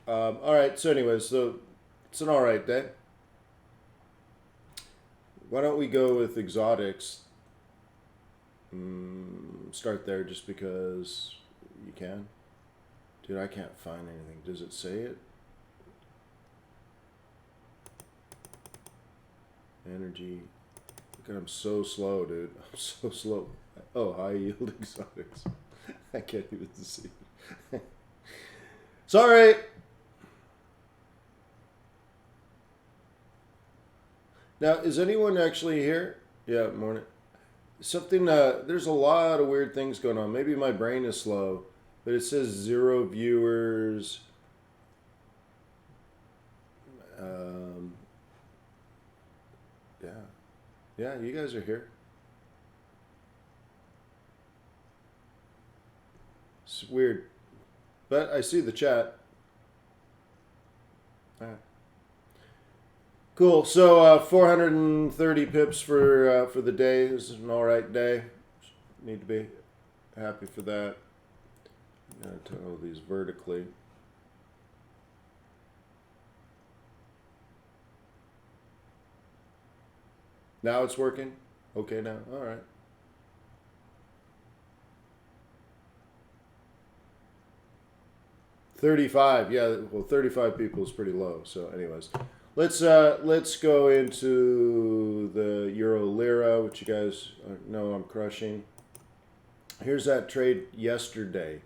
All right, so anyways, so it's an all right day. Why don't we go with exotics? Start there just because you can. Dude, I can't find anything. Does it say it? Energy. Look at, I'm so slow, dude. I'm so slow. Oh, high yield exotics. I can't even see. Sorry. Now, is anyone actually here? Yeah, morning. Something, there's a lot of weird things going on. Maybe my brain is slow, but it says 0 viewers. Yeah. Yeah, you guys are here. It's weird. But I see the chat. All right. Cool. So 430 pips for the day. This is an all right day. Need to be happy for that. I'm gonna toggle these vertically. Now it's working. Okay, now. All right. $35. Yeah. Well, 35 people is pretty low. So, anyways. Let's go into the Euro Lira, which you guys know I'm crushing. Here's that trade yesterday.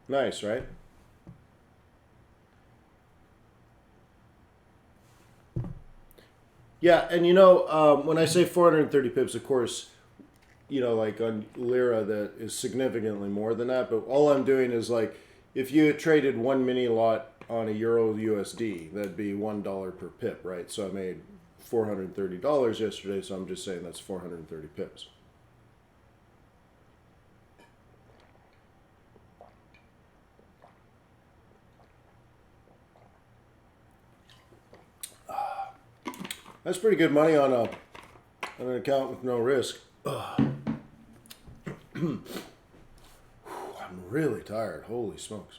Nice, right? Yeah, and you know, when I say 430 pips, of course, you know, like on Lira, that is significantly more than that. But all I'm doing is like, if you had traded one mini lot on a Euro USD, that'd be $1 per pip, right? So I made $430 yesterday, so I'm just saying that's 430 pips. That's pretty good money on an account with no risk. I'm really tired. Holy smokes.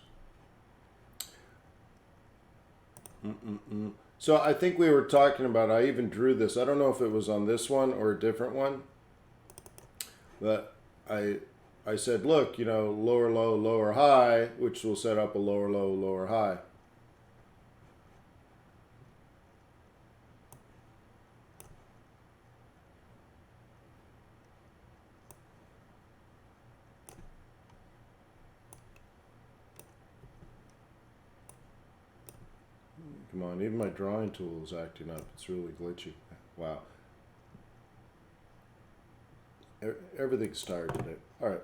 So I think we were talking about, I even drew this. I don't know if it was on this one or a different one. But I said, look, you know, lower low, lower high, which will set up a lower low, lower high. Come on, even my drawing tool is acting up. It's really glitchy. Wow. Everything's tired today. All right.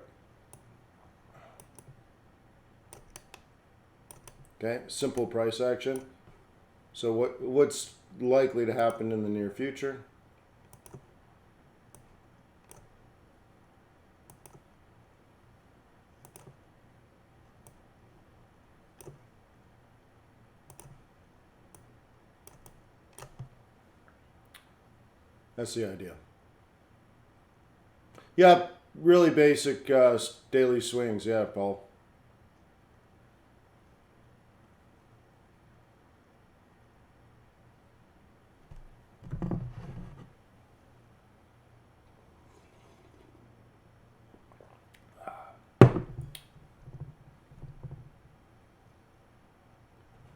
Okay, simple price action. So what's likely to happen in the near future? That's the idea. Yeah, really basic daily swings. Yeah, Paul.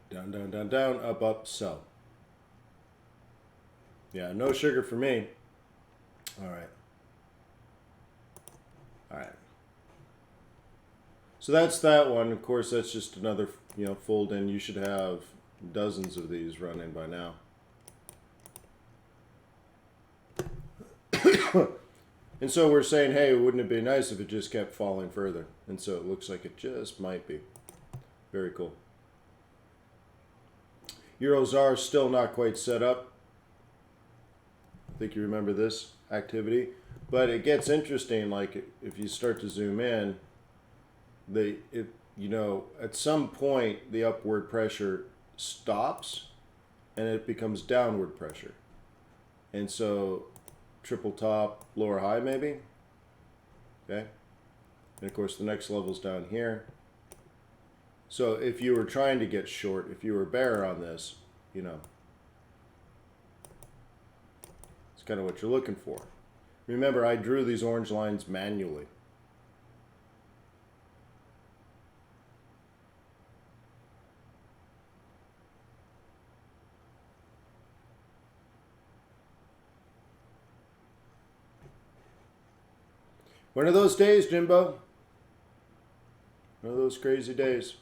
Down, down, down, down, up, up, sell. Yeah, no sugar for me. All right. All right. So that's that one. Of course, that's just another, you know, fold in. You should have dozens of these running by now. And so we're saying, hey, wouldn't it be nice if it just kept falling further? And so it looks like it just might be. Very cool. Euros are still not quite set up. I think you remember this activity. But it gets interesting, like if you start to zoom in, you know, at some point the upward pressure stops and it becomes downward pressure. And so triple top, lower high maybe. Okay. And of course the next level's down here. So if you were trying to get short, if you were bear on this, you know, it's kind of what you're looking for. Remember, I drew these orange lines manually. One of those days, Jimbo. One of those crazy days.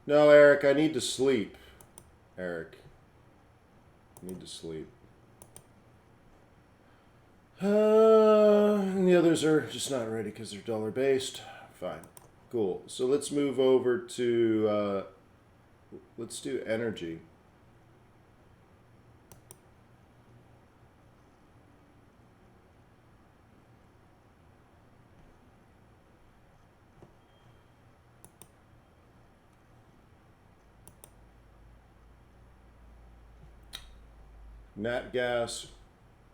No, Eric, I need to sleep. Eric, I need to sleep. And the others are just not ready because they're dollar based. Fine. Cool. So let's move over to, let's do energy. Nat gas,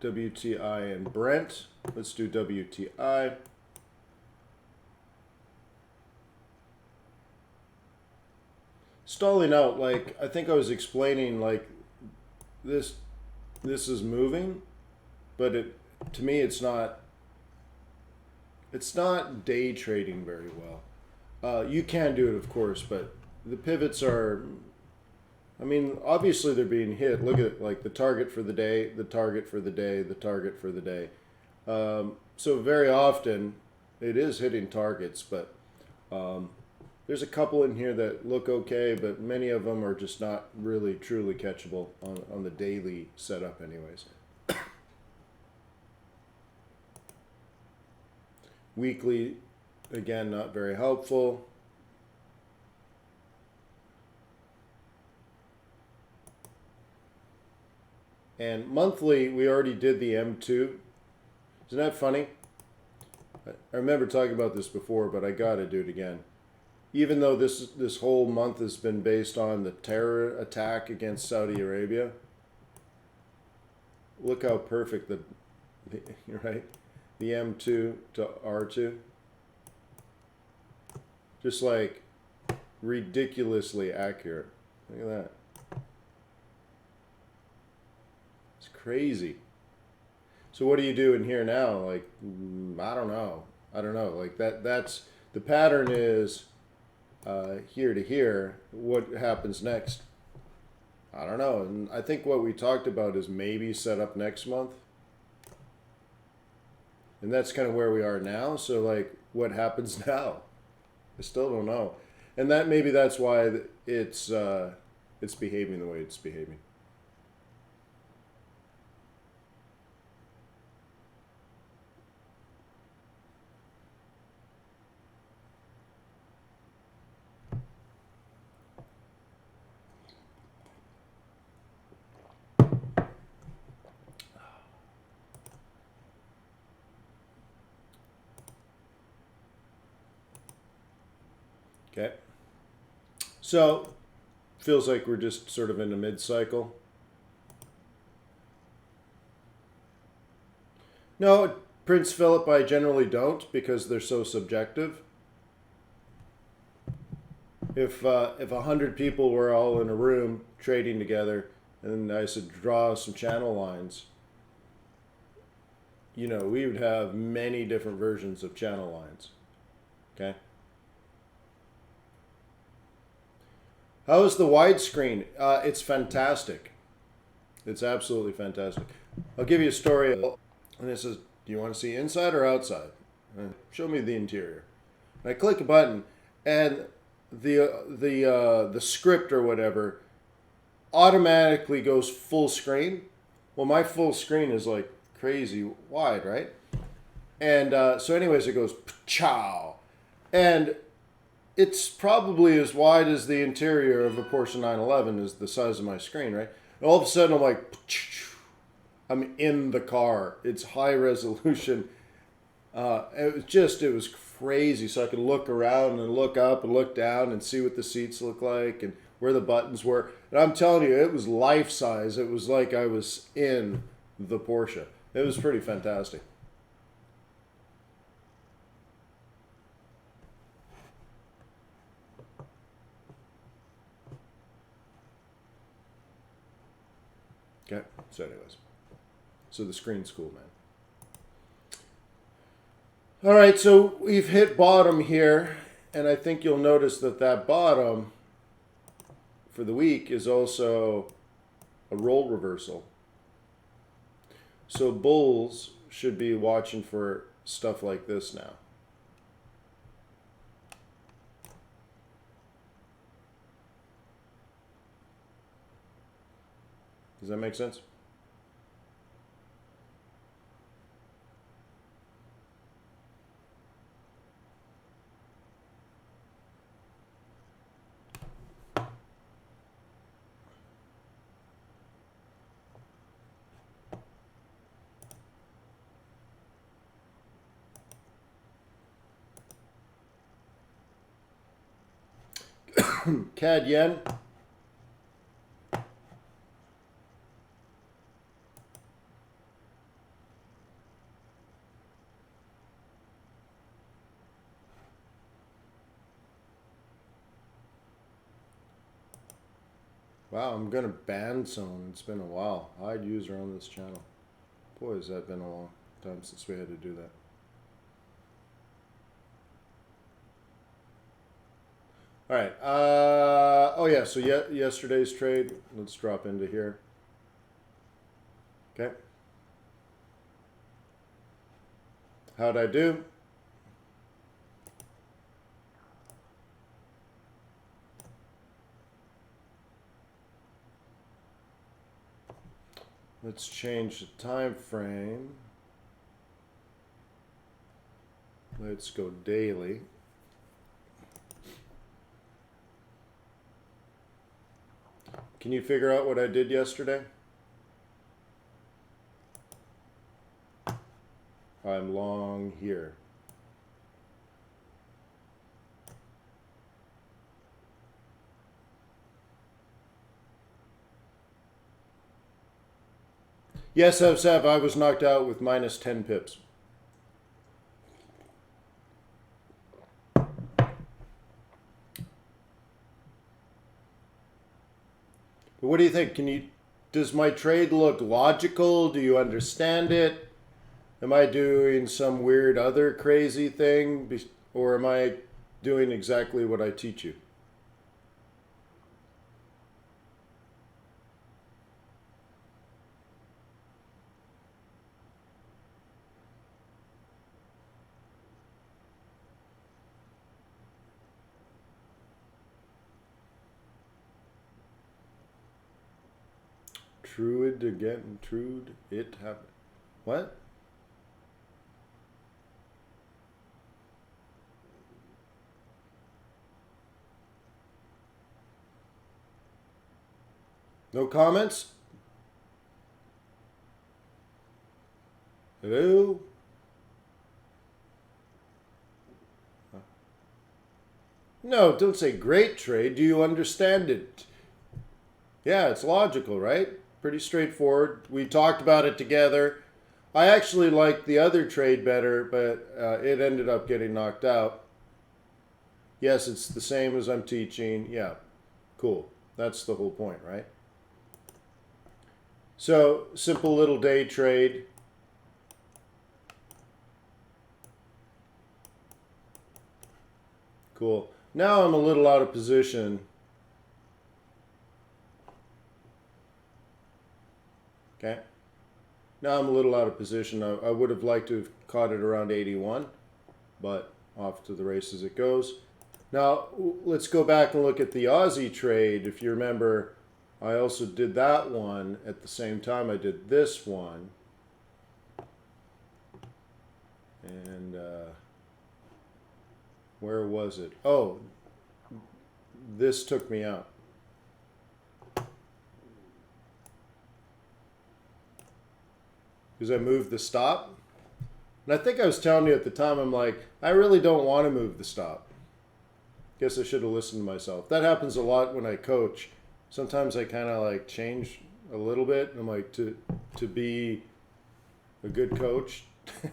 WTI, and Brent. Let's do WTI. Stalling out, like I think I was explaining, like this is moving, but to me it's not day trading very well. You can do it, of course, but the pivots are, I mean, obviously they're being hit. Look at like the target for the day, the target for the day, the target for the day. So very often it is hitting targets, but there's a couple in here that look okay, but many of them are just not really truly catchable on the daily setup anyways. Weekly, again, not very helpful. And monthly, we already did the M2. Isn't that funny? I remember talking about this before, but I gotta do it again. Even though this whole month has been based on the terror attack against Saudi Arabia, look how perfect right? The M2 to R2. Just like ridiculously accurate. Look at that. It's crazy. So what do you do in here now? Like, I don't know. Like that's the pattern is here to here. What happens next? I don't know. And I think what we talked about is maybe set up next month. And that's kind of where we are now. So like, what happens now? I still don't know. And that maybe that's why it's behaving the way it's behaving. Okay. So, feels like we're just sort of in a mid-cycle. No, Prince Philip, I generally don't because they're so subjective. If 100 people were all in a room trading together and I said draw some channel lines, you know, we would have many different versions of channel lines. Okay. How is the widescreen? It's fantastic. It's absolutely fantastic. I'll give you a story. And it says, do you want to see inside or outside? Show me the interior. And I click a button, and the script or whatever automatically goes full screen. Well, my full screen is like crazy wide, right? And so anyways, it goes chow. And it's probably as wide as the interior of a Porsche 911 is the size of my screen, right? And all of a sudden, I'm like, I'm in the car. It's high resolution. It was crazy. So I could look around and look up and look down and see what the seats look like and where the buttons were. And I'm telling you, it was life size. It was like I was in the Porsche. It was pretty fantastic. So anyways, so the screen's cool, man. All right, so we've hit bottom here, and I think you'll notice that that bottom for the week is also a roll reversal. So bulls should be watching for stuff like this now. Does that make sense? CAD yen. Wow, I'm gonna ban someone. It's been a while. Hide user on this channel. Boy, has that been a long time since we had to do that. All right. Oh yeah. So yesterday's trade. Let's drop into here. Okay. How'd I do? Let's change the time frame. Let's go daily. Can you figure out what I did yesterday? I'm long here. Yes, Sev, I was knocked out with minus 10 pips. But what do you think? Does my trade look logical? Do you understand it? Am I doing some weird other crazy thing? Or am I doing exactly what I teach you? Trued again. Trued. It happened. What? No comments? Hello? No, don't say great trade. Do you understand it? Yeah, it's logical, right? Pretty straightforward. We talked about it together. I actually liked the other trade better, but it ended up getting knocked out. Yes, it's the same as I'm teaching. Yeah, cool. That's the whole point, right? So, simple little day trade. Cool. Now I'm a little out of position. Okay. Now I'm a little out of position. I would have liked to have caught it around 81, but off to the races it goes. Now, let's go back and look at the Aussie trade. If you remember, I also did that one at the same time I did this one. And where was it? Oh, this took me out. Because I moved the stop. And I think I was telling you at the time, I'm like, I really don't want to move the stop. Guess I should have listened to myself. That happens a lot when I coach. Sometimes I kind of like change a little bit. I'm like, to be a good coach,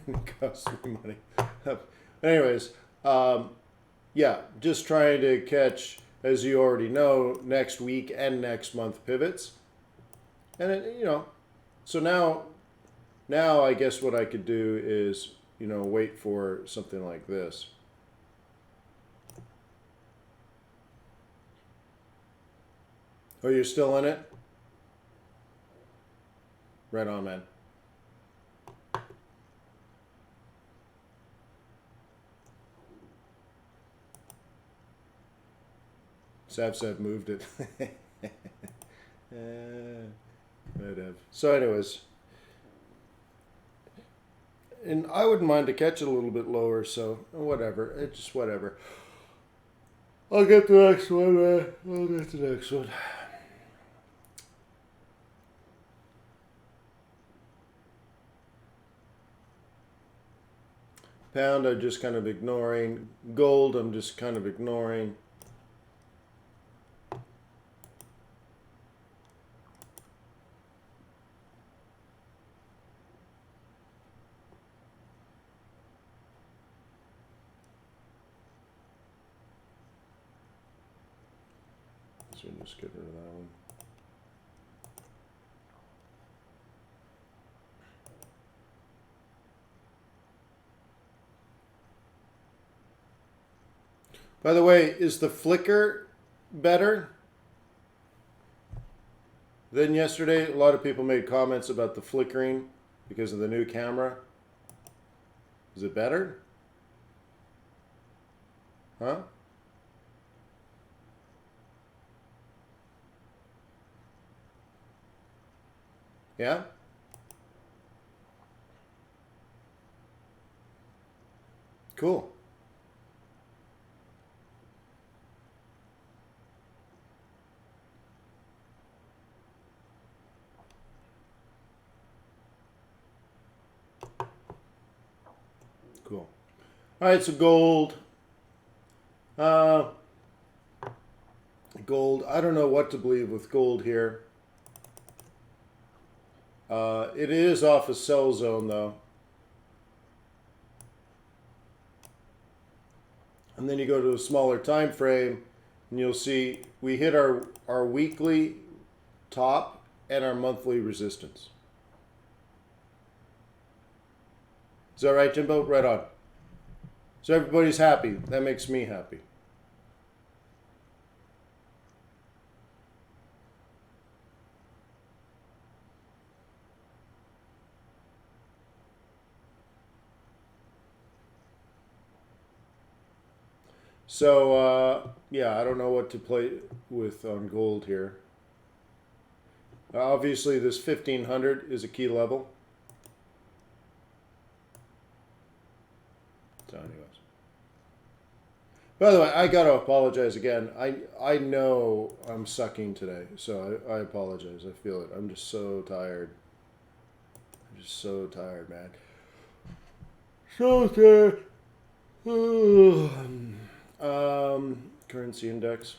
it costs me money. Anyways, yeah, just trying to catch, as you already know, next week and next month pivots. And, it, So now I guess what I could do is, you know, wait for something like this. Oh, you're still in it? Right on, man. Sav moved it. Whatever. So anyways, and I wouldn't mind to catch it a little bit lower, so whatever. It's just whatever. I'll get the next one, man. I'll get the next one. Pound, I'm just kind of ignoring. Gold, I'm just kind of ignoring. So just get rid of that one. By the way, is the flicker better than yesterday? A lot of people made comments about the flickering because of the new camera. Is it better? Huh? Yeah? Cool. Cool. All right, so gold. Gold. I don't know what to believe with gold here. It is off a sell zone, though. And then you go to a smaller time frame, and you'll see we hit our weekly top and our monthly resistance. Is that right, Jimbo? Right on. So everybody's happy. That makes me happy. So, yeah, I don't know what to play with on gold here. Obviously, this 1500 is a key level. So anyways. By the way, I got to apologize again. I know I'm sucking today, so I apologize. I feel it. I'm just so tired. I'm just so tired, man. So tired. Currency index.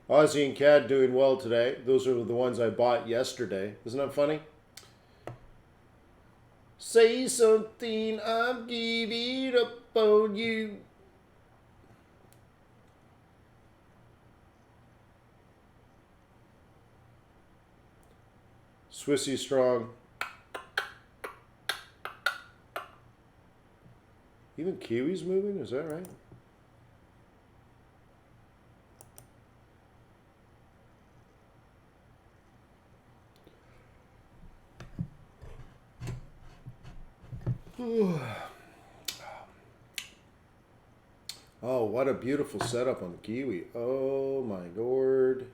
Aussie and CAD doing well today. Those are the ones I bought yesterday. Isn't that funny? Say something, I'm giving up on you. Swissy strong. Even Kiwi's moving, is that right? Oh, what a beautiful setup on the Kiwi. Oh my lord.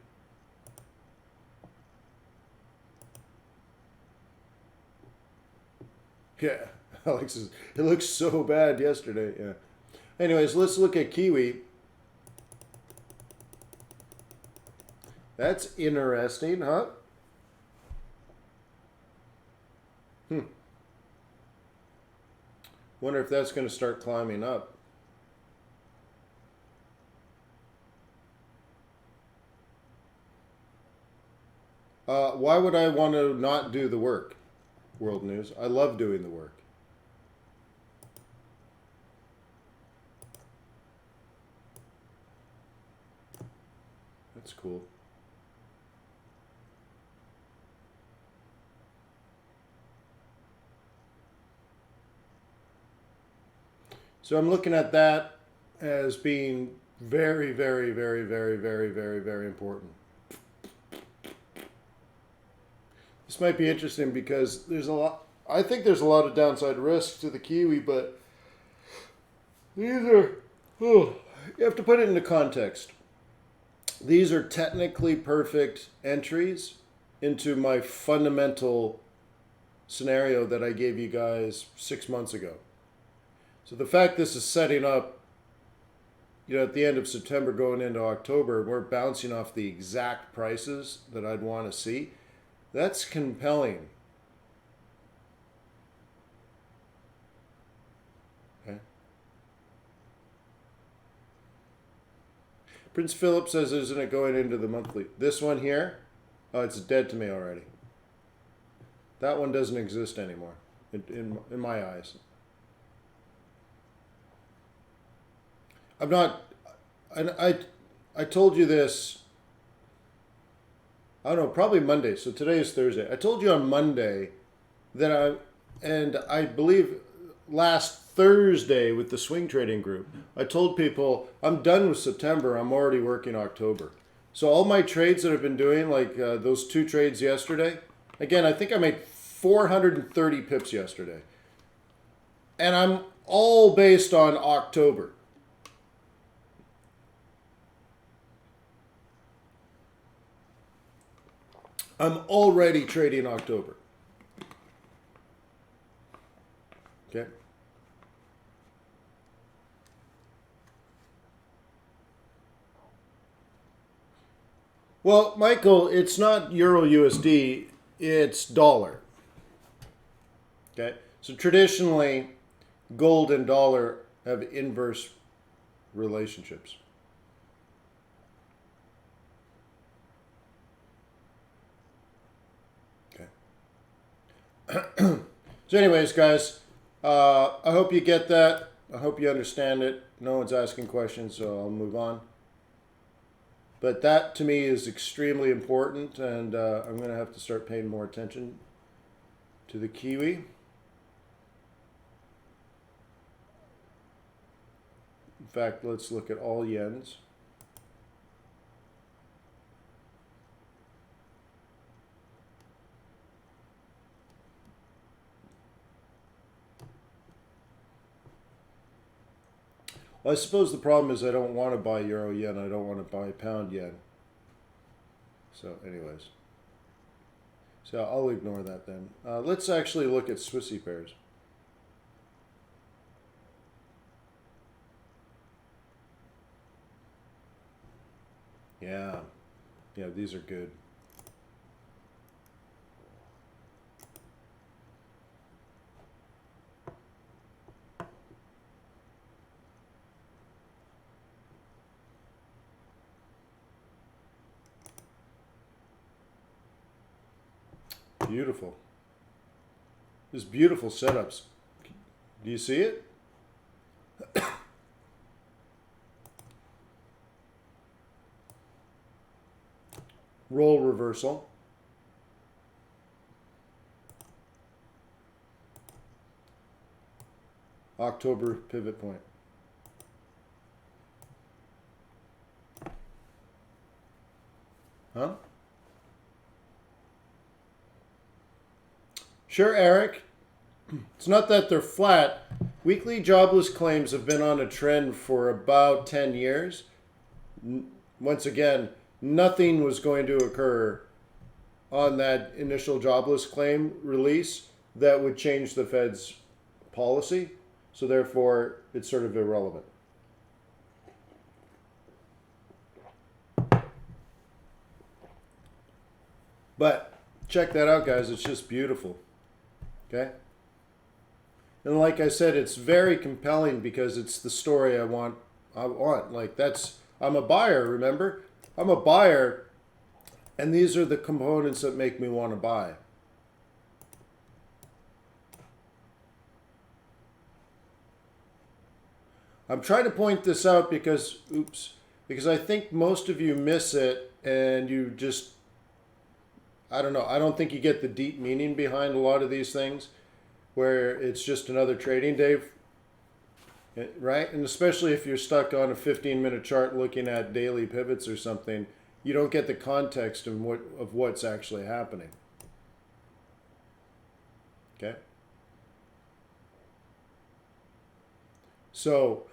Yeah, Alex is, it looks so bad yesterday. Yeah. Anyways, let's look at Kiwi. That's interesting, huh? Wonder if that's going to start climbing up. Why would I want to not do the work? World News. I love doing the work. That's cool. So I'm looking at that as being very, very, very, very, very, very, very important. This might be interesting because there's a lot. I think there's a lot of downside risk to the Kiwi, but these are. Oh, you have to put it into context. These are technically perfect entries into my fundamental scenario that I gave you guys 6 months ago. So the fact this is setting up, at the end of September going into October, we're bouncing off the exact prices that I'd want to see. That's compelling. Okay. Prince Philip says, isn't it going into the monthly? This one here, oh, it's dead to me already. That one doesn't exist anymore in my eyes. I'm not, I told you this, I don't know, probably Monday. So today is Thursday. I told you on Monday that I believe last Thursday with the swing trading group, I told people I'm done with September. I'm already working October. So all my trades that I've been doing, like those 2 trades yesterday, again, I think I made 430 pips yesterday. And I'm all based on October. I'm already trading October. Okay. Well, Michael, it's not Euro USD, it's dollar. Okay. So traditionally, gold and dollar have inverse relationships. So anyways, guys, I hope you get that. I hope you understand it. No one's asking questions, so I'll move on. But that, to me, is extremely important, and I'm going to have to start paying more attention to the Kiwi. In fact, let's look at all yens. Well, I suppose the problem is I don't want to buy euro yen. I don't want to buy pound yen. So anyways. So I'll ignore that then. Let's actually look at Swissy pairs. Yeah. Yeah, these are good. Beautiful. There's beautiful setups. Do you see it? Roll reversal. October pivot point. Huh? Sure, Eric. It's not that they're flat. Weekly jobless claims have been on a trend for about 10 years. Once again, nothing was going to occur on that initial jobless claim release that would change the Fed's policy. So therefore, it's sort of irrelevant. But check that out, guys. It's just beautiful. Okay? And like I said, it's very compelling because it's the story I want. Like I'm a buyer, remember? I'm a buyer And these are the components that make me want to buy. I'm trying to point this out because, because I think most of you miss it and you just, I don't know, I don't think you get the deep meaning behind a lot of these things where it's just another trading day, right? And especially if you're stuck on a 15-minute chart looking at daily pivots or something, you don't get the context of what's actually happening. Okay? So,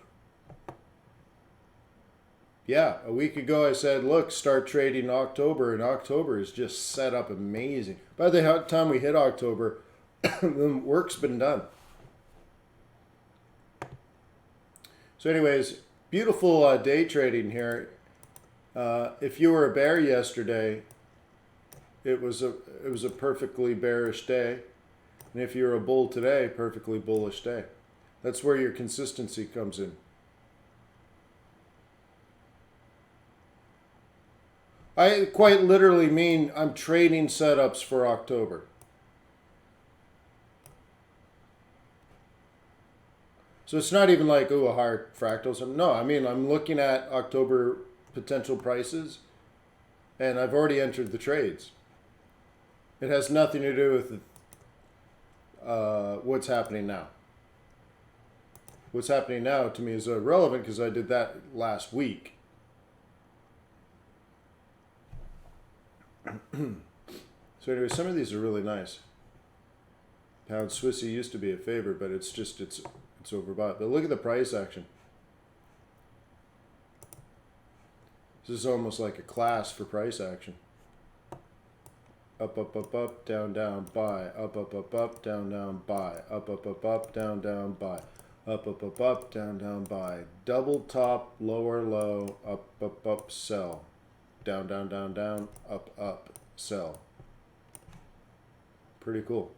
yeah, a week ago I said, look, start trading in October, and October is just set up amazing. By the time we hit October, the work's been done. So anyways, beautiful day trading here. If you were a bear yesterday, it was a perfectly bearish day. And if you're a bull today, perfectly bullish day. That's where your consistency comes in. I quite literally mean I'm trading setups for October. So it's not even like, oh, a higher fractal. No, I mean, I'm looking at October potential prices, and I've already entered the trades. It has nothing to do with what's happening now. What's happening now to me is irrelevant because I did that last week. So anyway, some of these are really nice. Pound Swissy used to be a favorite, but it's overbought. But look at the price action. This is almost like a class for price action. Up, up, up, up, down, down, buy. Up, up, up, up, down, down, buy. Up, up, up, up, down, down, buy. Up, up, up, up, down, down, buy. Double top, lower low, up, up, up, sell. Down, down, down, down, up, up, sell. Pretty cool.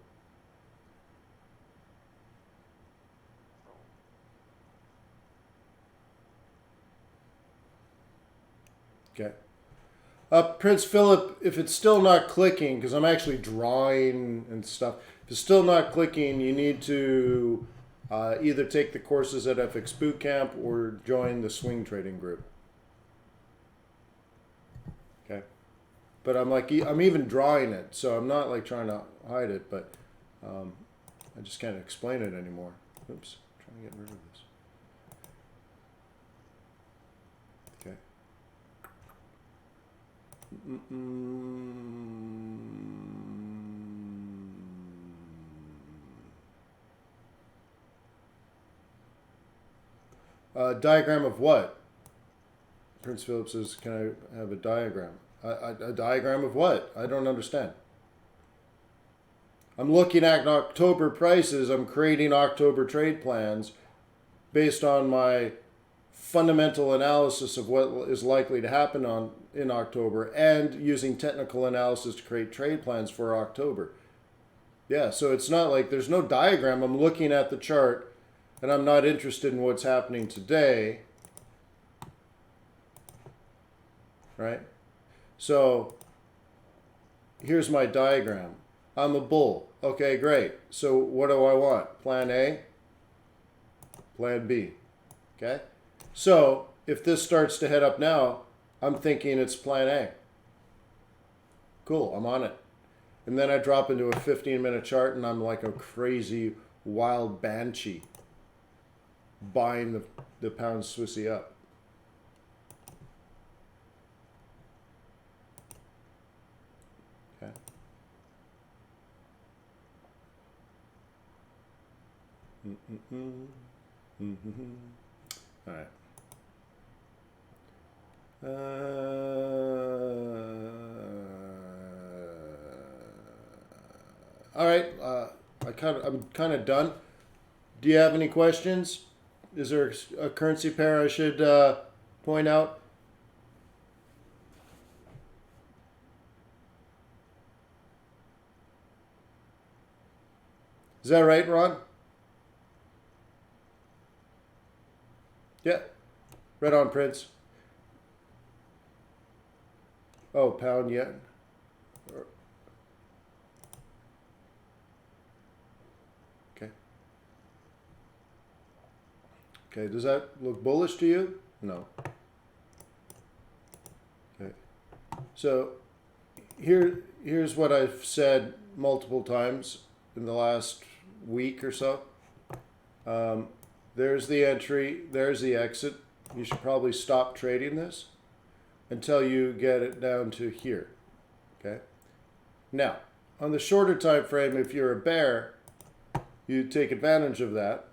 Okay. Prince Philip, if it's still not clicking, because I'm actually drawing and stuff, if it's still not clicking, you need to either take the courses at FX Bootcamp or join the swing trading group. Okay. But I'm even drawing it, so I'm not like trying to hide it, but I just can't explain it anymore. Oops, I'm trying to get rid of this. Okay. Diagram of what? Prince Philip says, can I have a diagram? A diagram of what? I don't understand. I'm looking at October prices. I'm creating October trade plans based on my fundamental analysis of what is likely to happen in October and using technical analysis to create trade plans for October. Yeah, so it's not like there's no diagram. I'm looking at the chart and I'm not interested in what's happening today. Right? So here's my diagram. I'm a bull. Okay, great. So what do I want? Plan A, plan B. Okay? So if this starts to head up now, I'm thinking it's plan A. Cool, I'm on it. And then I drop into a 15-minute chart and I'm like a crazy wild banshee buying the pound Swissy up. Okay. All right. All right. I'm kind of done. Do you have any questions? Is there a currency pair I should point out? Is that right, Ron? Yeah. Right on, Prince. Oh, pound yen. Okay, does that look bullish to you? No. Okay. So here's what I've said multiple times in the last week or so. There's the entry, there's the exit. You should probably stop trading this until you get it down to here. Okay. Now, on the shorter time frame, if you're a bear, you take advantage of that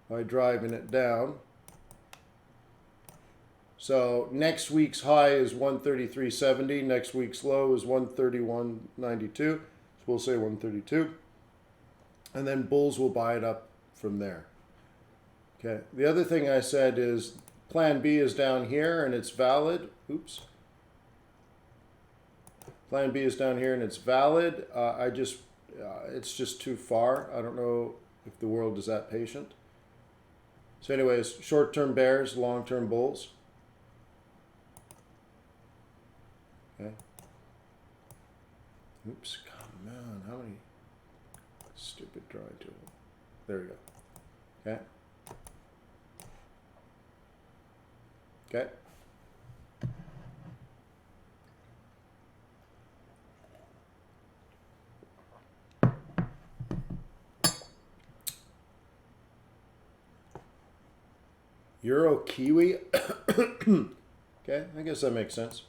by driving it down. So next week's high is 133.70. Next week's low is 131.92. So we'll say 132. And then bulls will buy it up from there. Okay. The other thing I said is plan B is down here and it's valid. Oops. Plan B is down here and it's valid. It's just too far. I don't know if the world is that patient. So anyways, short-term bears, long-term bulls. Okay. Oops, come on. How many? Stupid drawing tool. There we go. Okay. Okay. Euro Kiwi. Okay, I guess that makes sense.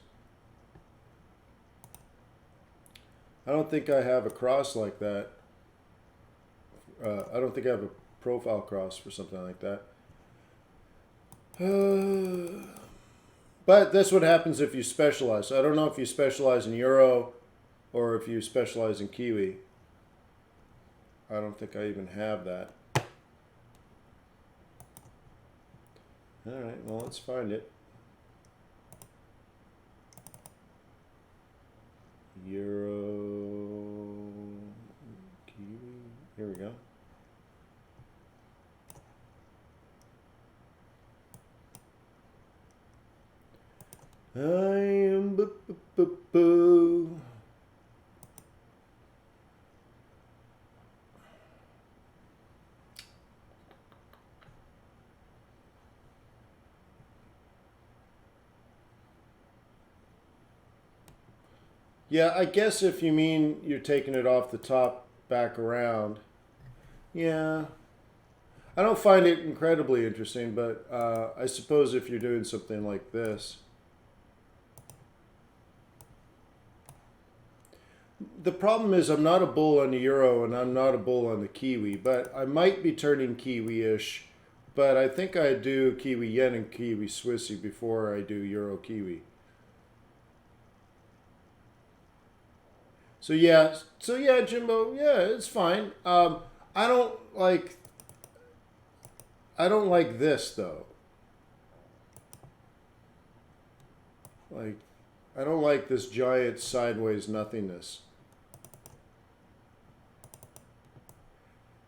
I don't think I have a cross like that. I don't think I have a profile cross for something like that. But that's what happens if you specialize. So I don't know if you specialize in Euro or if you specialize in Kiwi. I don't think I even have that. All right, well, let's find it. Euro, Kiwi, here we go. I am boo. Yeah, I guess if you mean you're taking it off the top back around. Yeah. I don't find it incredibly interesting, but I suppose if you're doing something like this. The problem is I'm not a bull on the Euro and I'm not a bull on the Kiwi, but I might be turning Kiwi-ish, but I think I do Kiwi Yen and Kiwi Swissy before I do Euro Kiwi. So yeah, Jimbo, yeah, it's fine. I don't like this though. Like, I don't like this giant sideways nothingness.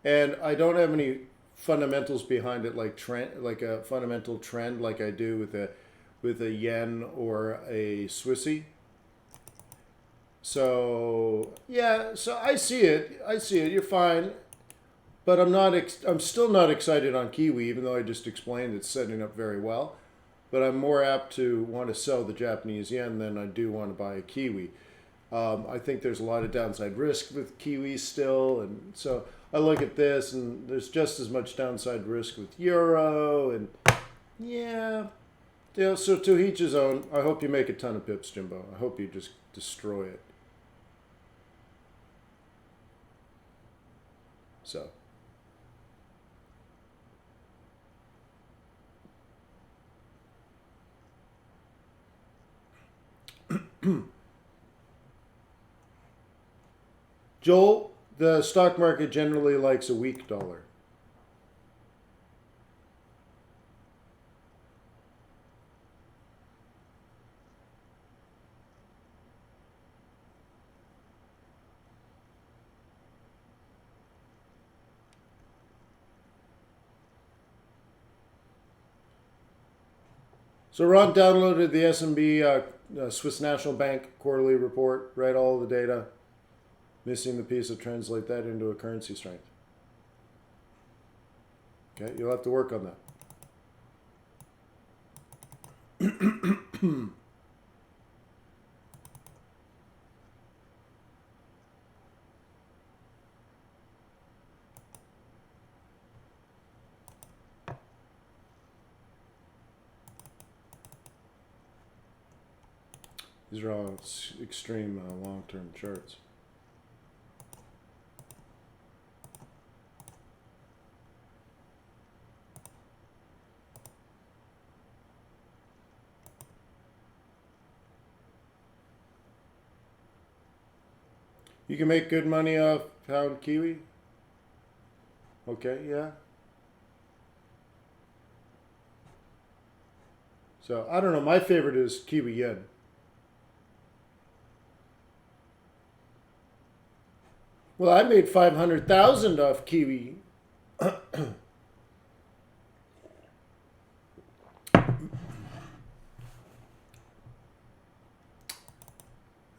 And I don't have any fundamentals behind it, like like a fundamental trend, like I do with a yen or a Swissy. So yeah, so I see it. You're fine, but I'm still not excited on Kiwi, even though I just explained it's setting up very well. But I'm more apt to want to sell the Japanese yen than I do want to buy a Kiwi. I think there's a lot of downside risk with Kiwi still, and so I look at this, and there's just as much downside risk with Euro, and yeah, so to each his own. I hope you make a ton of pips, Jimbo. I hope you just destroy it. So. Joel, the stock market generally likes a weak dollar. So Ron downloaded the SMB Swiss National Bank quarterly report, read all the data, missing the piece to translate that into a currency strength. Okay, you'll have to work on that. These are all extreme long-term charts. You can make good money off pound Kiwi? Okay, yeah. So, I don't know. My favorite is Kiwi yen. Well, I made 500,000 off Kiwi. All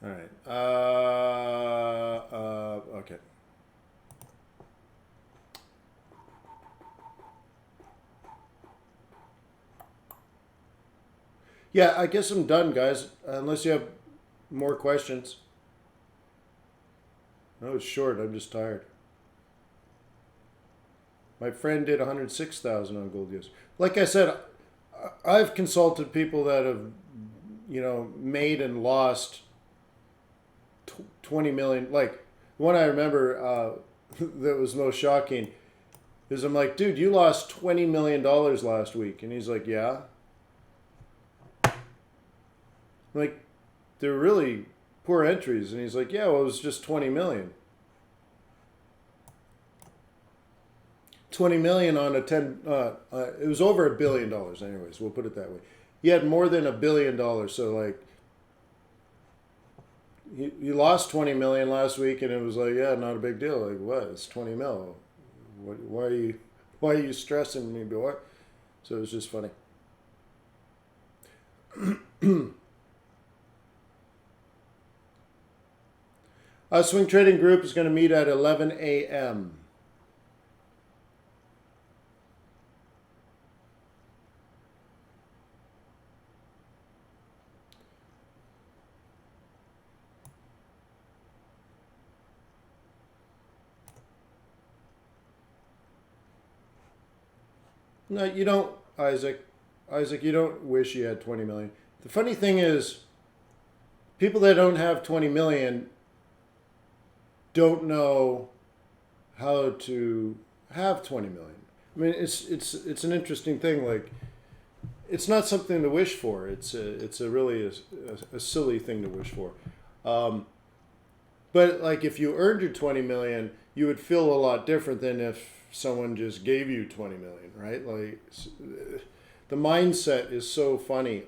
right. Okay. Yeah, I guess I'm done, guys. Unless you have more questions. No, it's short. I'm just tired. My friend did 106,000 on gold yesterday. Like I said, I've consulted people that have, made and lost 20 million. Like, one I remember that was most shocking is I'm like, dude, you lost $20 million last week. And he's like, yeah. I'm like, they're really poor entries. And he's like, yeah, well, it was just 20 million. 20 million on a 10, it was over $1 billion anyways, we'll put it that way. He had more than $1 billion, so like, you lost 20 million last week and it was like, yeah, not a big deal. Like, what? It's 20 mil. Why are you stressing me, boy? So it was just funny. Swing Trading Group is going to meet at 11 a.m. No, you don't, Isaac. Isaac, you don't wish you had 20 million. The funny thing is, people that don't have 20 million don't know how to have 20 million. I mean, it's an interesting thing. Like, it's not something to wish for. It's a really a silly thing to wish for. But like, if you earned your 20 million, you would feel a lot different than if someone just gave you 20 million, right? Like, the mindset is so funny.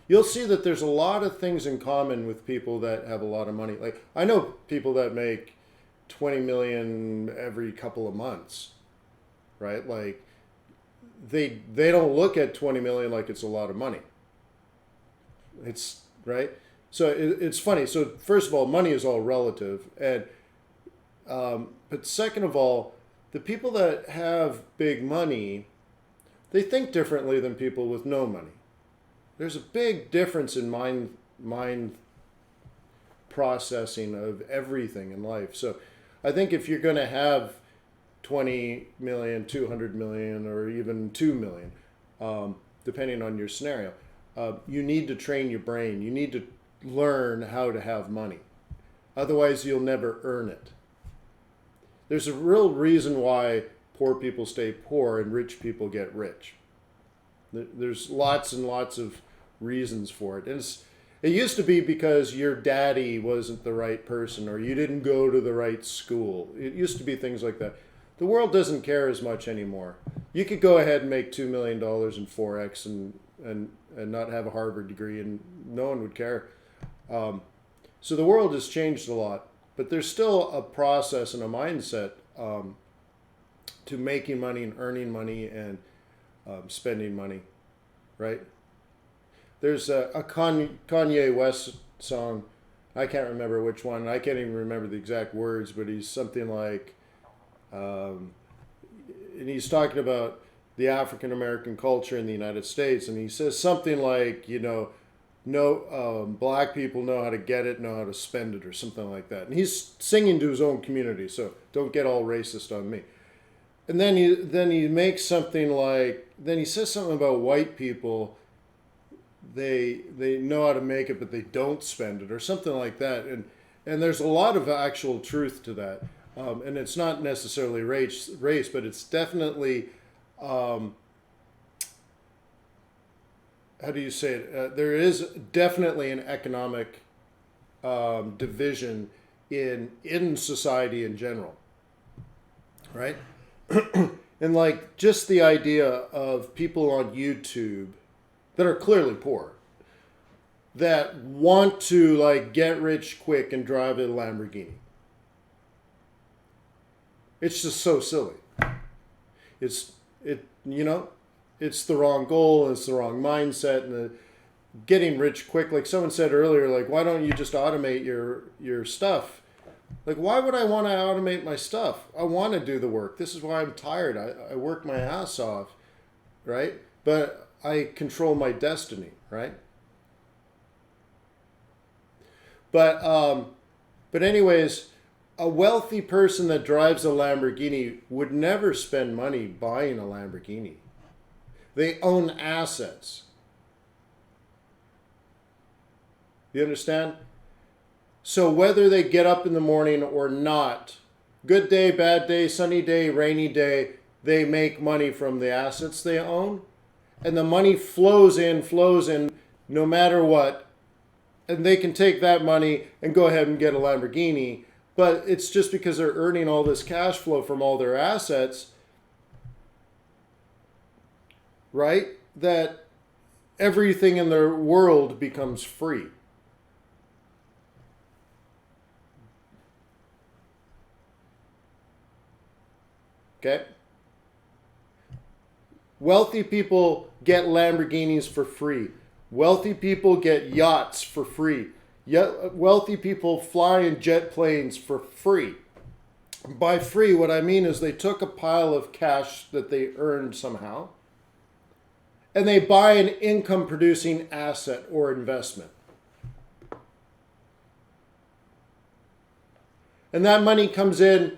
You'll see that there's a lot of things in common with people that have a lot of money. Like, I know people that make 20 million every couple of months, right? Like, they don't look at 20 million like it's a lot of money. It's right. So it's funny. So first of all, money is all relative, and but second of all, the people that have big money, they think differently than people with no money. There's a big difference in mind processing of everything in life. So I think if you're going to have 20 million, 200 million, or even 2 million, depending on your scenario, you need to train your brain. You need to learn how to have money. Otherwise, you'll never earn it. There's a real reason why poor people stay poor and rich people get rich. There's lots and lots of reasons for it. And it used to be because your daddy wasn't the right person or you didn't go to the right school. It used to be things like that. The world doesn't care as much anymore. You could go ahead and make $2 million in Forex and not have a Harvard degree and no one would care. So the world has changed a lot. But there's still a process and a mindset to making money and earning money and spending money, right? There's a Kanye West song. I can't remember which one. I can't even remember the exact words, but he's something like, and he's talking about the African American culture in the United States, and he says something like, no, black people know how to get it, know how to spend it, or something like that. And he's singing to his own community, so don't get all racist on me. And then he makes something like, then he says something about white people. They know how to make it, but they don't spend it, or something like that. And there's a lot of actual truth to that. And it's not necessarily race, but it's definitely, how do you say it? There is definitely an economic division in society in general, right? And like just the idea of people on YouTube that are clearly poor, that want to like get rich quick and drive a Lamborghini. It's just so silly. It's the wrong goal, it's the wrong mindset, and the getting rich quick. Like someone said earlier, like, why don't you just automate your stuff? Like, why would I want to automate my stuff? I want to do the work. This is why I'm tired. I work my ass off, right? But I control my destiny, right? But anyways, a wealthy person that drives a Lamborghini would never spend money buying a Lamborghini. They own assets. You understand? So whether they get up in the morning or not, good day, bad day, sunny day, rainy day, they make money from the assets they own. And the money flows in no matter what. And they can take that money and go ahead and get a Lamborghini. But it's just because they're earning all this cash flow from all their assets, right? That everything in their world becomes free. Okay? Wealthy people get Lamborghinis for free. Wealthy people get yachts for free. Wealthy people fly in jet planes for free. By free, what I mean is they took a pile of cash that they earned somehow, and they buy an income-producing asset or investment. And that money comes in,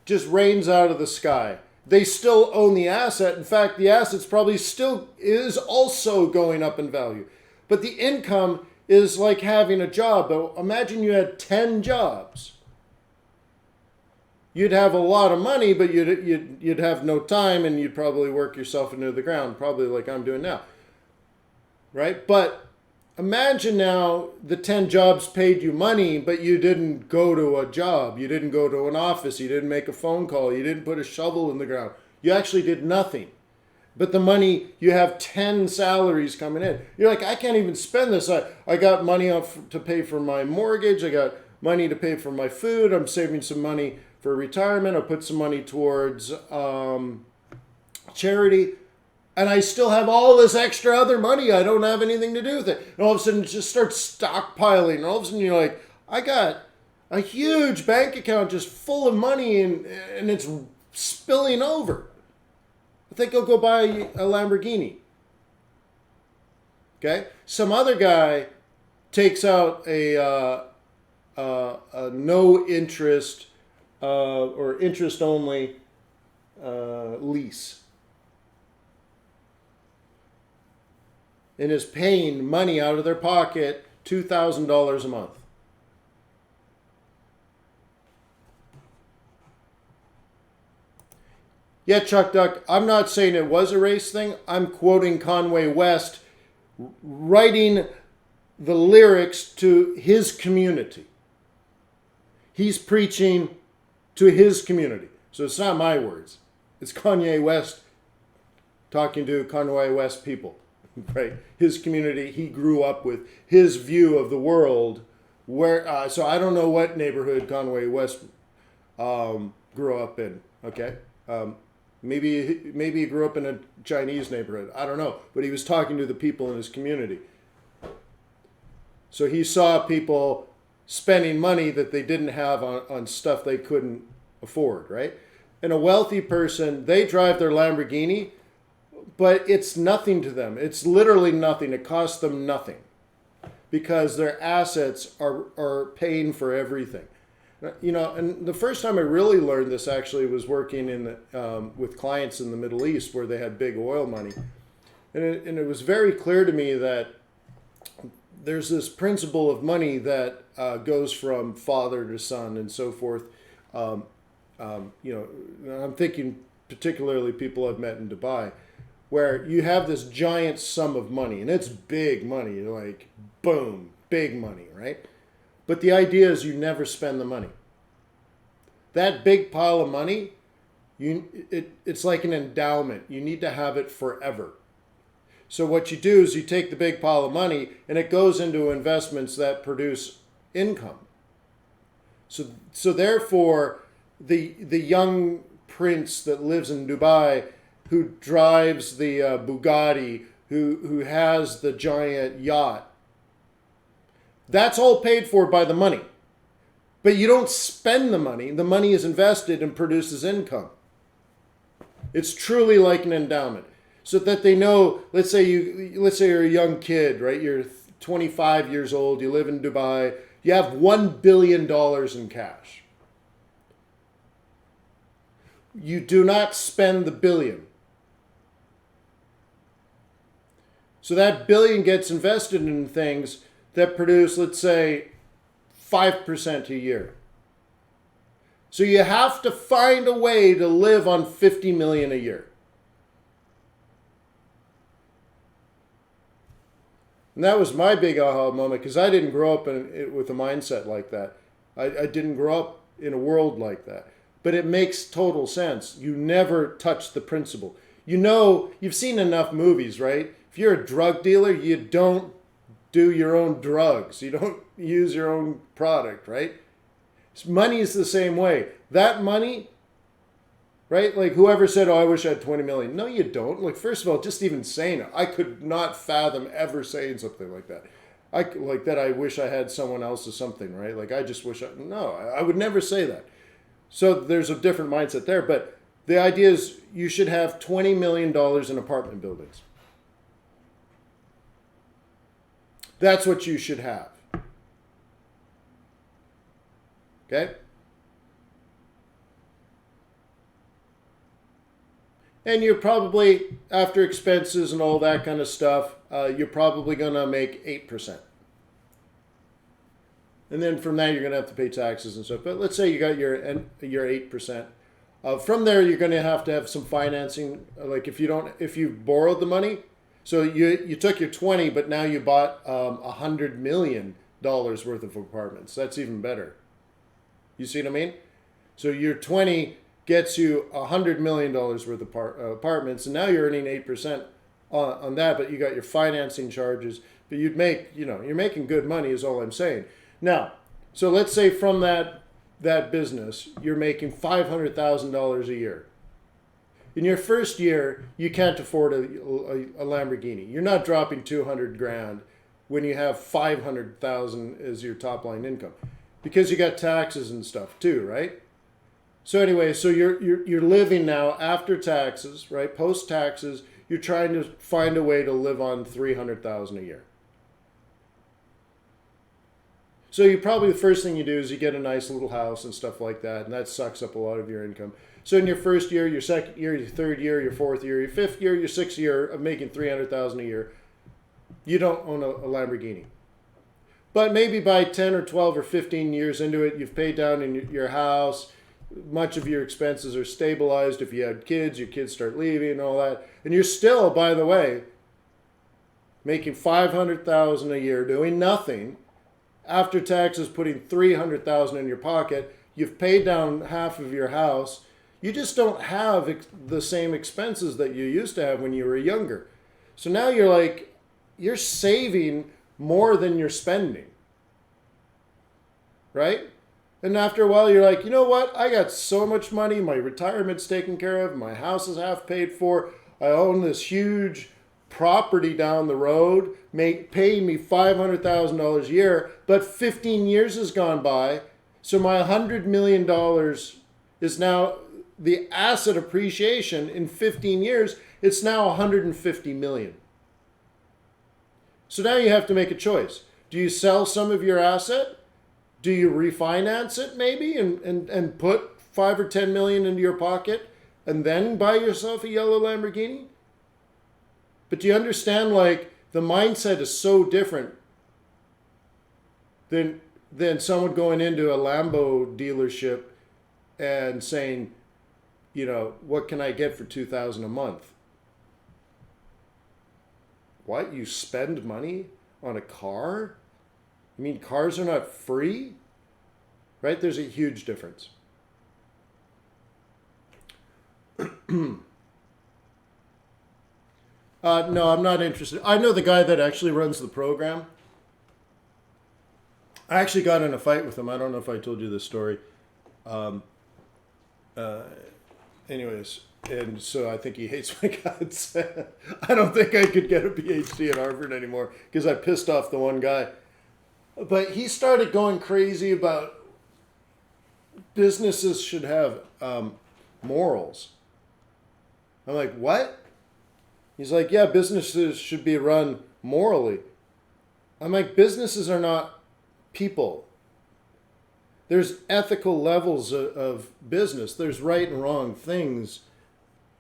just rains out of the sky. They still own the asset. In fact, the asset's probably still is also going up in value. But the income is like having a job. But imagine you had 10 jobs. You'd have a lot of money, but you'd have no time, and you'd probably work yourself into the ground, probably like I'm doing now. Right? But imagine now the 10 jobs paid you money, but you didn't go to a job. You didn't go to an office. You didn't make a phone call. You didn't put a shovel in the ground. You actually did nothing. But the money, you have 10 salaries coming in. You're like, I can't even spend this. I got money to pay for my mortgage. I got money to pay for my food. I'm saving some money for retirement. I put some money towards charity. And I still have all this extra other money. I don't have anything to do with it. And all of a sudden it just starts stockpiling. And all of a sudden you're like, I got a huge bank account just full of money and it's spilling over. I think I'll go buy a Lamborghini. Okay? Some other guy takes out a no interest or interest only lease. And is paying money out of their pocket, $2,000 a month. Yeah, Chuck Duck, I'm not saying it was a race thing. I'm quoting Conway West writing the lyrics to his community. He's preaching to his community. So it's not my words. It's Kanye West talking to Conway West people. Right, his community he grew up with, his view of the world. Where so I don't know what neighborhood Conway West grew up in. Okay, maybe he grew up in a Chinese neighborhood. I don't know, but he was talking to the people in his community. So he saw people spending money that they didn't have on stuff they couldn't afford. Right, And a wealthy person, they drive their Lamborghini, but it's nothing to them. It's literally nothing. It costs them nothing because their assets are paying for everything. You know, and the first time I really learned this actually was working with clients in the Middle East where they had big oil money. And it was very clear to me that there's this principle of money that goes from father to son and so forth. You know, I'm thinking particularly people I've met in Dubai, where you have this giant sum of money, and it's big money, like boom, big money, right? But the idea is you never spend the money. That big pile of money, it's like an endowment. You need to have it forever. So what you do is you take the big pile of money and it goes into investments that produce income. So therefore, the young prince that lives in Dubai, who drives the Bugatti, who has the giant yacht, that's all paid for by the money. But you don't spend the money. The money is invested and produces income. It's truly like an endowment. So that they know, let's say you're a young kid, right? You're 25 years old, you live in Dubai, you have $1 billion in cash. You do not spend the billion. So that billion gets invested in things that produce, let's say, 5% a year. So you have to find a way to live on 50 million a year. And that was my big aha moment because I didn't grow up with a mindset like that. I didn't grow up in a world like that. But it makes total sense. You never touch the principle. You know, you've seen enough movies, right? If you're a drug dealer, you don't do your own drugs. You don't use your own product, right? Money is the same way. That money, right? Like whoever said, oh, I wish I had 20 million. No, you don't. Like, first of all, just even saying it, I could not fathom ever saying something like that. I wish I had someone else's something, right? Like, I just wish I would never say that. So there's a different mindset there. But the idea is you should have $20 million in apartment buildings. That's what you should have. Okay? And you're probably, after expenses and all that kind of stuff, you're probably going to make 8%. And then from that, you're going to have to pay taxes and stuff. But let's say you got your 8%. From there, you're going to have some financing. Like if you borrowed the money, so you took your 20, but now you bought $100 million worth of apartments. That's even better. You see what I mean? So your 20 gets you $100 million worth of apartments, and now you're earning 8% on that, but you got your financing charges. But you're making good money is all I'm saying. Now, so let's say from that business, you're making $500,000 a year. In your first year, you can't afford a Lamborghini. You're not dropping 200 grand when you have 500,000 as your top line income, because you got taxes and stuff too, right? So anyway, so you're living now after taxes, right? Post taxes, you're trying to find a way to live on 300,000 a year. So the first thing you do is you get a nice little house and stuff like that, and that sucks up a lot of your income. So in your first year, your second year, your third year, your fourth year, your fifth year, your sixth year of making 300,000 a year, you don't own a Lamborghini. But maybe by 10 or 12 or 15 years into it, you've paid down in your house. Much of your expenses are stabilized. If you had kids, your kids start leaving and all that. And you're still, by the way, making 500,000 a year, doing nothing. After taxes, putting 300,000 in your pocket. You've paid down half of your house. You just don't have the same expenses that you used to have when you were younger. So now you're saving more than you're spending. Right? And after a while, you're like, you know what? I got so much money. My retirement's taken care of. My house is half paid for. I own this huge property down the road, paying me $500,000 a year. But 15 years has gone by. So my $100 million is now the asset appreciation in 15 years, it's now 150 million. So now you have to make a choice. Do you sell some of your asset? Do you refinance it maybe and put 5 or 10 million into your pocket and then buy yourself a yellow Lamborghini? But do you understand, like, the mindset is so different than someone going into a Lambo dealership and saying, you know, what can I get for $2,000 a month? What? You spend money on a car? I mean, cars are not free, right? There's a huge difference. No, I'm not interested. I know the guy that actually runs the program. I actually got in a fight with him. I don't know if I told you this story. Anyways, and so I think he hates my guts. I don't think I could get a PhD at Harvard anymore because I pissed off the one guy. But he started going crazy about businesses should have morals. I'm like, what? He's like, yeah, businesses should be run morally. I'm like, businesses are not people. There's ethical levels of business. There's right and wrong things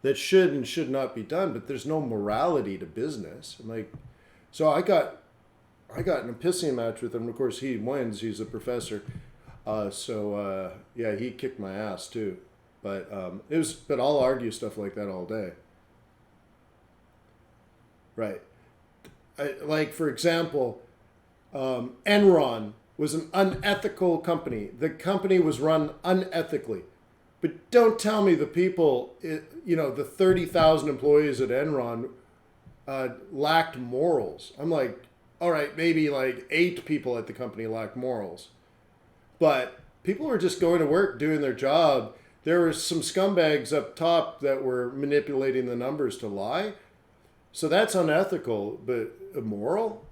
that should and should not be done, but there's no morality to business. I'm like, so I got in a pissing match with him. Of course, he wins. He's a professor. Yeah, he kicked my ass too. But but I'll argue stuff like that all day. Right. Like, for example, Enron was an unethical company. The company was run unethically. But don't tell me the people, the 30,000 employees at Enron lacked morals. I'm like, all right, maybe like 8 people at the company lacked morals. But people were just going to work, doing their job. There were some scumbags up top that were manipulating the numbers to lie. So that's unethical, but immoral?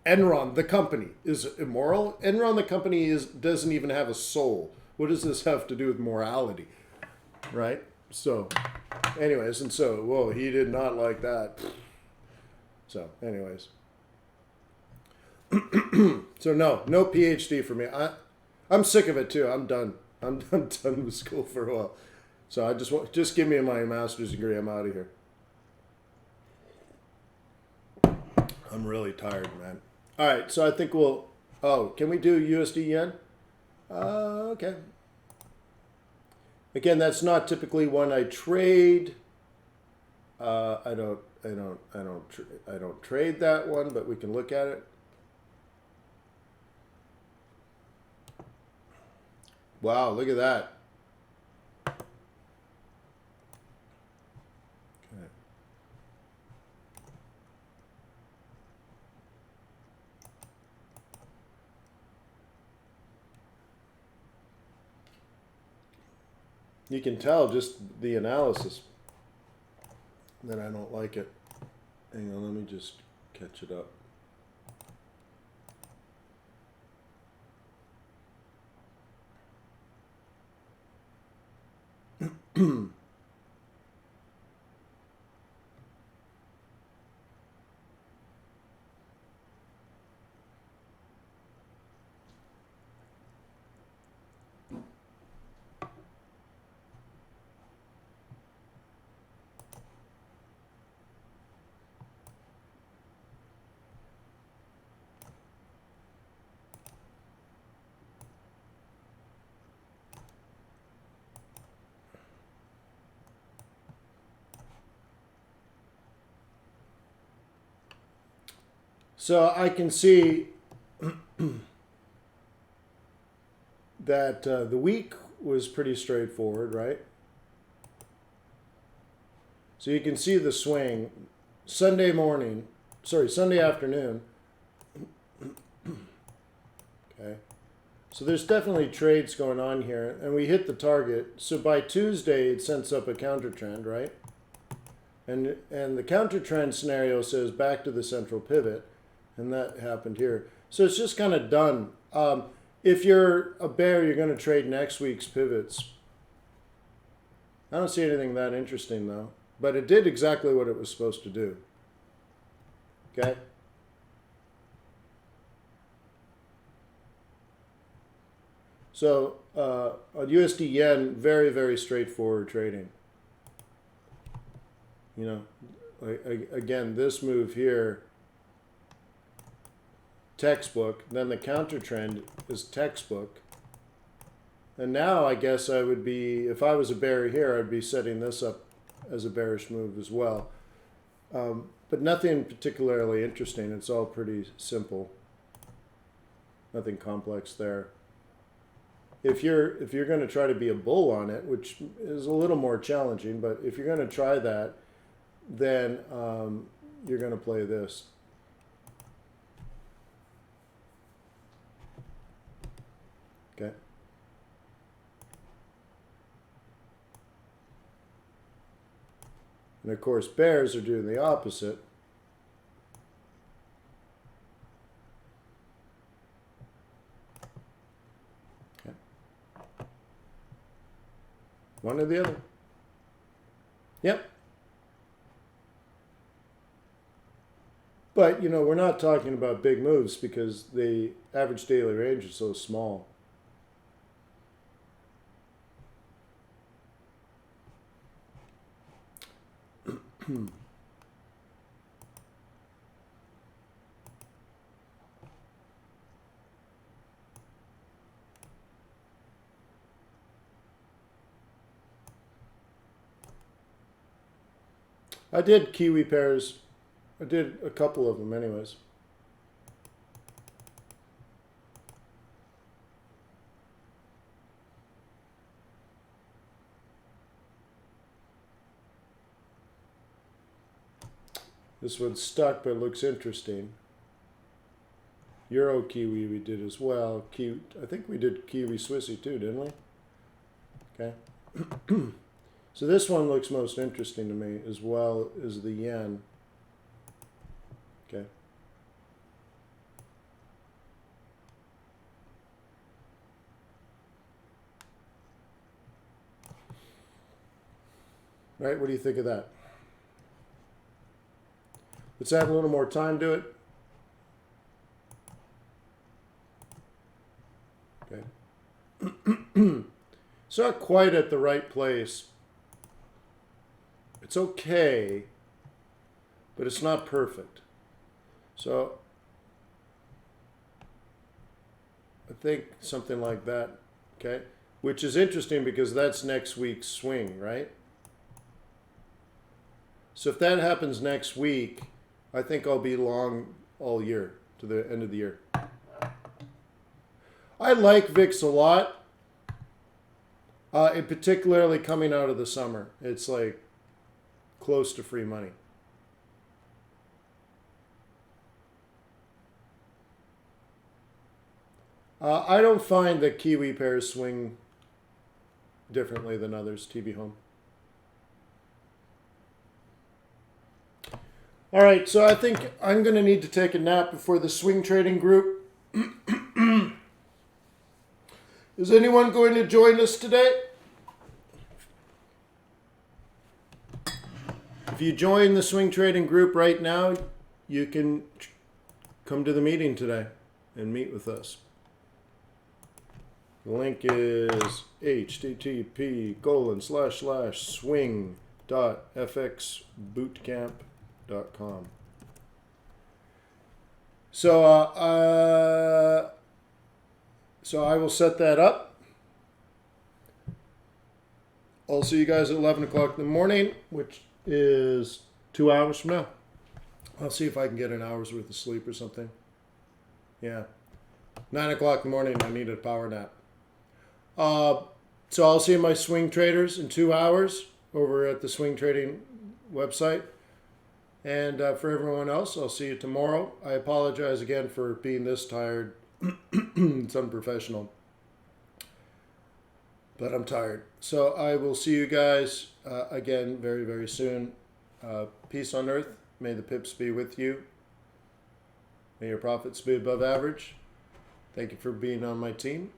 Enron, the company, is immoral? Enron, the company, doesn't even have a soul. What does this have to do with morality? Right? So, anyways, and so, whoa, he did not like that. So, anyways. So, no PhD for me. I'm sick of it, too. I'm done. I'm done with school for a while. So, I just give me my master's degree. I'm out of here. I'm really tired, man. All right, so I think can we do USD yen? Okay. Again, that's not typically one I trade. I don't trade that one, but we can look at it. Wow, look at that. You can tell just the analysis that I don't like it. Hang on, let me just catch it up. So I can see that the week was pretty straightforward, right? So you can see the swing Sunday afternoon. Okay. So there's definitely trades going on here, and we hit the target. So by Tuesday, it sends up a counter trend, right? And the counter trend scenario says back to the central pivot. And that happened here. So it's just kind of done. If you're a bear, you're going to trade next week's pivots. I don't see anything that interesting though. But it did exactly what it was supposed to do. Okay? So on USD yen, very, very straightforward trading. You know, again, this move here, textbook. Then the counter trend is textbook. And now I guess I would be, if I was a bear here, I'd be setting this up as a bearish move as well. But nothing particularly interesting. It's all pretty simple. Nothing complex there. If you're going to try to be a bull on it, which is a little more challenging, but if you're going to try that, then you're going to play this. Okay. And of course, bears are doing the opposite. Okay. One or the other. Yep. But, you know, we're not talking about big moves because the average daily range is so small. I did Kiwi pairs. I did a couple of them anyways. This one's stuck, but looks interesting. Euro Kiwi we did as well. I think we did Kiwi Swissy too, didn't we? Okay. So this one looks most interesting to me as well as the yen. Okay. All right, what do you think of that? Let's add a little more time to it. Okay. It's not quite at the right place. It's okay, but it's not perfect. So I think something like that, okay? Which is interesting because that's next week's swing, right? So if that happens next week, I think I'll be long all year to the end of the year. I like VIX a lot, and particularly coming out of the summer. It's like close to free money. I don't find that Kiwi pairs swing differently than others. TV home. All right, so I think I'm going to need to take a nap before the swing trading group. Is anyone going to join us today? If you join the swing trading group right now, you can come to the meeting today and meet with us. The link is http://swing.fxbootcamp.com. So I will set that up. I'll see you guys at 11 o'clock in the morning, which is 2 hours from now. I'll see if I can get an hour's worth of sleep or something. Yeah. 9 o'clock in the morning, I need a power nap. So I'll see my swing traders in 2 hours over at the swing trading website. And for everyone else, I'll see you tomorrow. I apologize again for being this tired. It's unprofessional. But I'm tired. So I will see you guys again very, very soon. Peace on earth. May the pips be with you. May your profits be above average. Thank you for being on my team.